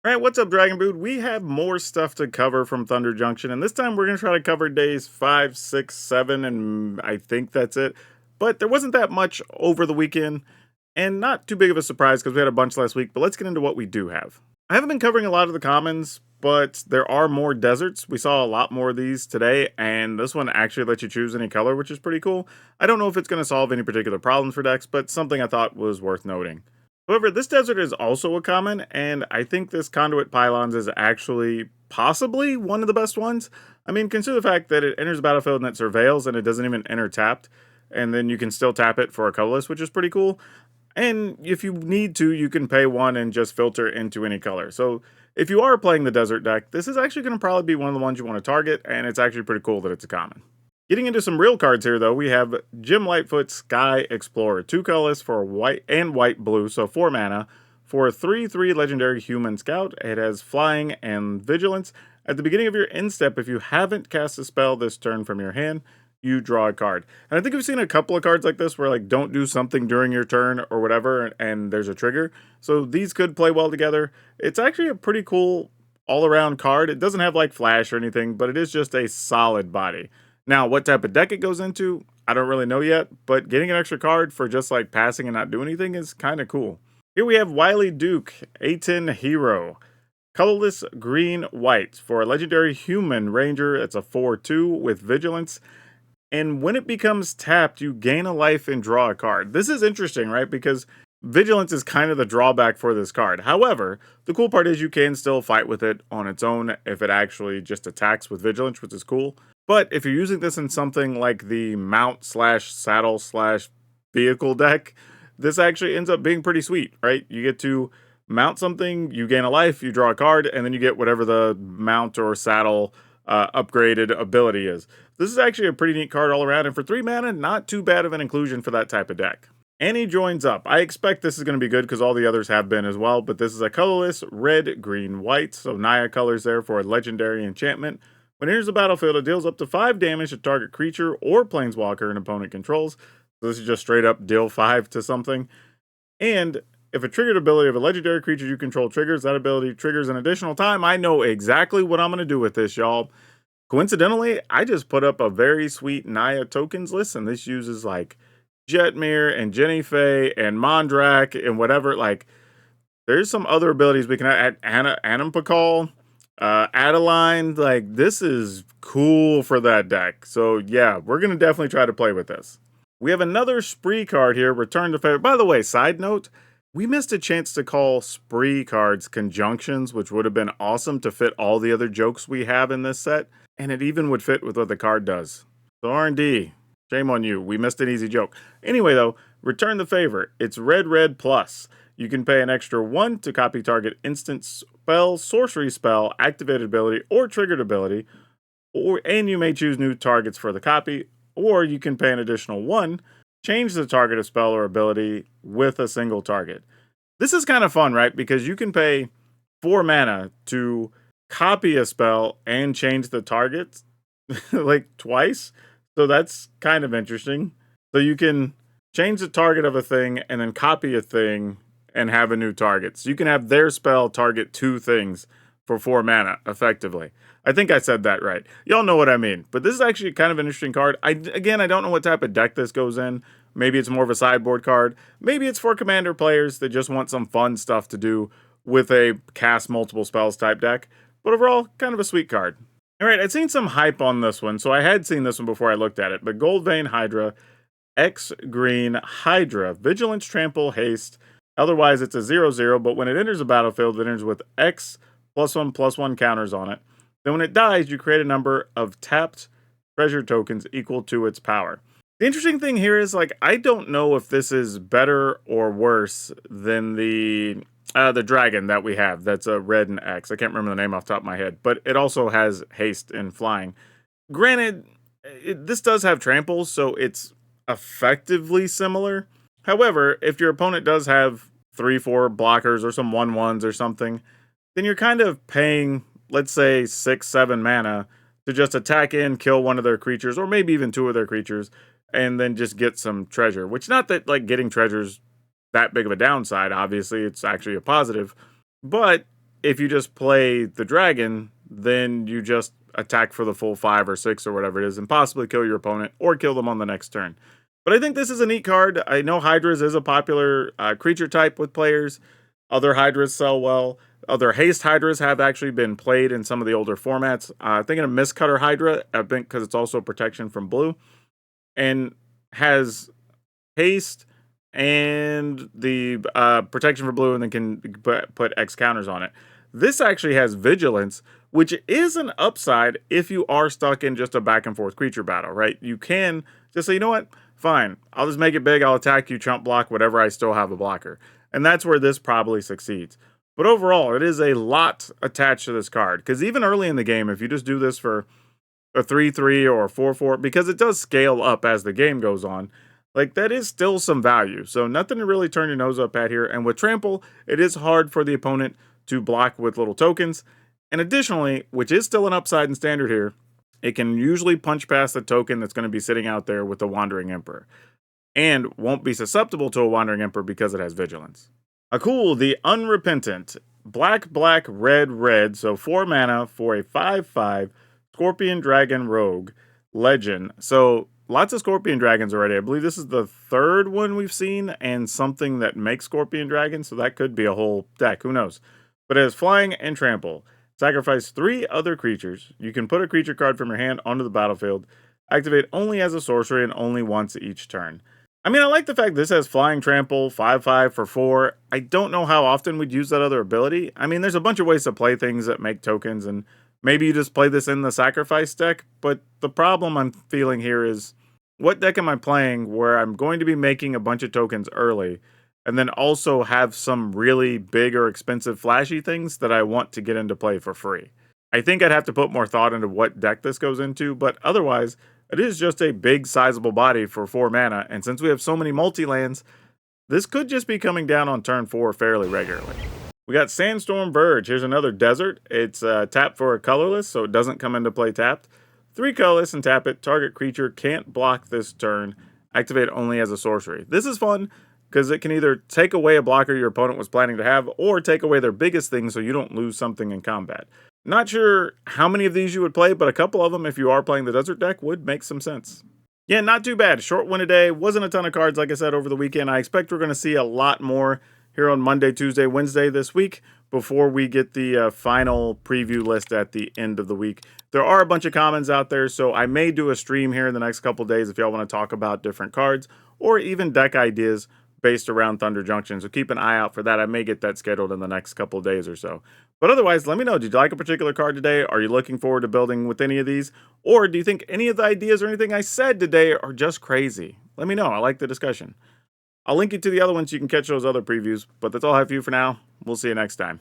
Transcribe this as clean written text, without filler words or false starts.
All right, what's up, Dragon Brood? We have more stuff to cover from Thunder Junction, and this time we're going to try to cover days 5, 6, 7, and I think that's it. But there wasn't that much over the weekend, and not too big of a surprise because we had a bunch last week, but let's get into what we do have. I haven't been covering a lot of the commons, but there are more deserts. We saw a lot more of these today, and this one actually lets you choose any color, which is pretty cool. I don't know if it's going to solve any particular problems for decks, but something I thought was worth noting. However, this desert is also a common, and I think this Conduit Pylons is actually possibly one of the best ones. I mean, consider the fact that it enters the battlefield and it surveils and it doesn't even enter tapped, and then you can still tap it for a colorless, which is pretty cool. And if you need to, you can pay one and just filter into any color. So if you are playing the desert deck, this is actually going to probably be one of the ones you want to target, and it's actually pretty cool that it's a common. Getting into some real cards here, though, we have Lightfoot Sky Explorer. 2 colors for white and white-blue, so 4 mana. For a 3/3 legendary human scout, it has flying and vigilance. At the beginning of your end step, if you haven't cast a spell this turn from your hand, you draw a card. And I think we've seen a couple of cards like this where, like, don't do something during your turn or whatever, and there's a trigger. So these could play well together. It's actually a pretty cool all-around card. It doesn't have, like, flash or anything, but it is just a solid body. Now, what type of deck it goes into, I don't really know yet, but getting an extra card for just like passing and not doing anything is kind of cool. Here we have Wily Duke Aen Hero. Colorless green white for a legendary human ranger. It's a 4/2 with vigilance. And when it becomes tapped, you gain a life and draw a card. This is interesting, right? Because vigilance is kind of the drawback for this card. However, the cool part is you can still fight with it on its own if it actually just attacks with vigilance, which is cool. But if you're using this in something like the mount slash saddle slash vehicle deck, this actually ends up being pretty sweet, right? You get to mount something, you gain a life, you draw a card, and then you get whatever the mount or saddle upgraded ability is. This is actually a pretty neat card all around, and for 3 mana, not too bad of an inclusion for that type of deck. Annie joins up. I expect this is going to be good because all the others have been as well, but this is a colorless red, green, white, so Naya colors there for a legendary enchantment. When it enters the battlefield, it deals up to 5 damage to target creature or planeswalker an opponent controls. So this is just straight up deal 5 to something. And if a triggered ability of a legendary creature you control triggers, that ability triggers an additional time. I know exactly what I'm going to do with this, y'all. Coincidentally, I just put up a very sweet Naya tokens list, and this uses like Jetmir and Jenny Faye and Mondrak and whatever. Like, there's some other abilities we can add. Anampakal. Adeline, like, this is cool for that deck. So yeah, we're gonna definitely try to play with this. We have another spree card here, Return to Favor. By the way, side note, we missed a chance to call spree cards conjunctions, which would have been awesome to fit all the other jokes we have in this set, and it even would fit with what the card does. So R&D, shame on you, we missed an easy joke. Anyway though, Return the Favor. It's red plus. You can pay an extra 1 to copy target instant spell, sorcery spell, activated ability, or triggered ability, and you may choose new targets for the copy, or you can pay an additional 1, change the target of spell or ability with a single target. This is kind of fun, right? Because you can pay 4 mana to copy a spell and change the target like twice. So that's kind of interesting. So you can change the target of a thing and then copy a thing and have a new target. So you can have their spell target 2 things for 4 mana, effectively. I think I said that right. Y'all know what I mean. But this is actually kind of an interesting card. I don't know what type of deck this goes in. Maybe it's more of a sideboard card. Maybe it's for commander players that just want some fun stuff to do with a cast multiple spells type deck. But overall, kind of a sweet card. Alright, I'd seen some hype on this one, so I had seen this one before I looked at it. But Vin Hydra, X Green Hydra, Vigilance, Trample, Haste. Otherwise, it's a 0/0, but when it enters the battlefield, it enters with X +1/+1 counters on it. Then when it dies, you create a number of tapped treasure tokens equal to its power. The interesting thing here is, like, I don't know if this is better or worse than the dragon that we have. That's a red and X. I can't remember the name off the top of my head, but it also has haste and flying. Granted, this does have tramples, so it's effectively similar. However, if your opponent does have 3/4 blockers or some 1/1s or something, then you're kind of paying, let's say, 6-7 mana to just attack in, kill one of their creatures, or maybe even 2 of their creatures, and then just get some treasure. Which, not that like getting treasure's that big of a downside, obviously, it's actually a positive. But if you just play the dragon, then you just attack for the full 5 or 6 or whatever it is and possibly kill your opponent or kill them on the next turn. But I think this is a neat card. I know Hydras is a popular creature type with players. Other Hydras sell well. Other haste Hydras have actually been played in some of the older formats. Thinking of Mistcutter Hydra, I think because it's also protection from blue and has haste and the protection for blue, and then can put X counters on it. This actually has vigilance, which is an upside if you are stuck in just a back and forth creature battle, right? You can just say, you know what, fine, I'll just make it big, I'll attack you, chump block, whatever, I still have a blocker. And that's where this probably succeeds. But overall, it is a lot attached to this card, because even early in the game, if you just do this for a 3/3 or a 4/4, because it does scale up as the game goes on, like that is still some value. So nothing to really turn your nose up at here. And with Trample, it is hard for the opponent to block with little tokens. And additionally, which is still an upside in standard here, it can usually punch past the token that's going to be sitting out there with the Wandering Emperor, and won't be susceptible to a Wandering Emperor because it has vigilance. Cool, the Unrepentant. Black, black, red, red. So 4 mana for a 5/5 Scorpion Dragon Rogue Legend. So lots of Scorpion Dragons already. I believe this is the 3rd one we've seen, and something that makes Scorpion Dragons. So that could be a whole deck. Who knows? But it has flying and trample. Sacrifice 3 other creatures. You can put a creature card from your hand onto the battlefield. Activate only as a sorcery and only once each turn. I mean, I like the fact this has flying trample, 5/5 for 4. I don't know how often we'd use that other ability. I mean, there's a bunch of ways to play things that make tokens, and maybe you just play this in the sacrifice deck. But the problem I'm feeling here is, what deck am I playing where I'm going to be making a bunch of tokens early, and then also have some really big or expensive flashy things that I want to get into play for free? I think I'd have to put more thought into what deck this goes into, but otherwise, it is just a big, sizable body for 4 mana, and since we have so many multi-lands, this could just be coming down on turn 4 fairly regularly. We got Sandstorm Verge. Here's another desert. It's tapped for a colorless, so it doesn't come into play tapped. 3 colorless and tap it. Target creature can't block this turn. Activate only as a sorcery. This is fun because it can either take away a blocker your opponent was planning to have, or take away their biggest thing so you don't lose something in combat. Not sure how many of these you would play, but a couple of them, if you are playing the desert deck, would make some sense. Yeah, not too bad. Short one a day. Wasn't a ton of cards, like I said, over the weekend. I expect we're going to see a lot more here on Monday, Tuesday, Wednesday this week before we get the final preview list at the end of the week. There are a bunch of commons out there, so I may do a stream here in the next couple days if y'all want to talk about different cards or even deck ideas based around Thunder Junction. So keep an eye out for that. I may get that scheduled in the next couple days or so. But otherwise, let me know. Did you like a particular card today? Are you looking forward to building with any of these? Or do you think any of the ideas or anything I said today are just crazy? Let me know. I like the discussion. I'll link you to the other ones so you can catch those other previews. But that's all I have for you for now. We'll see you next time.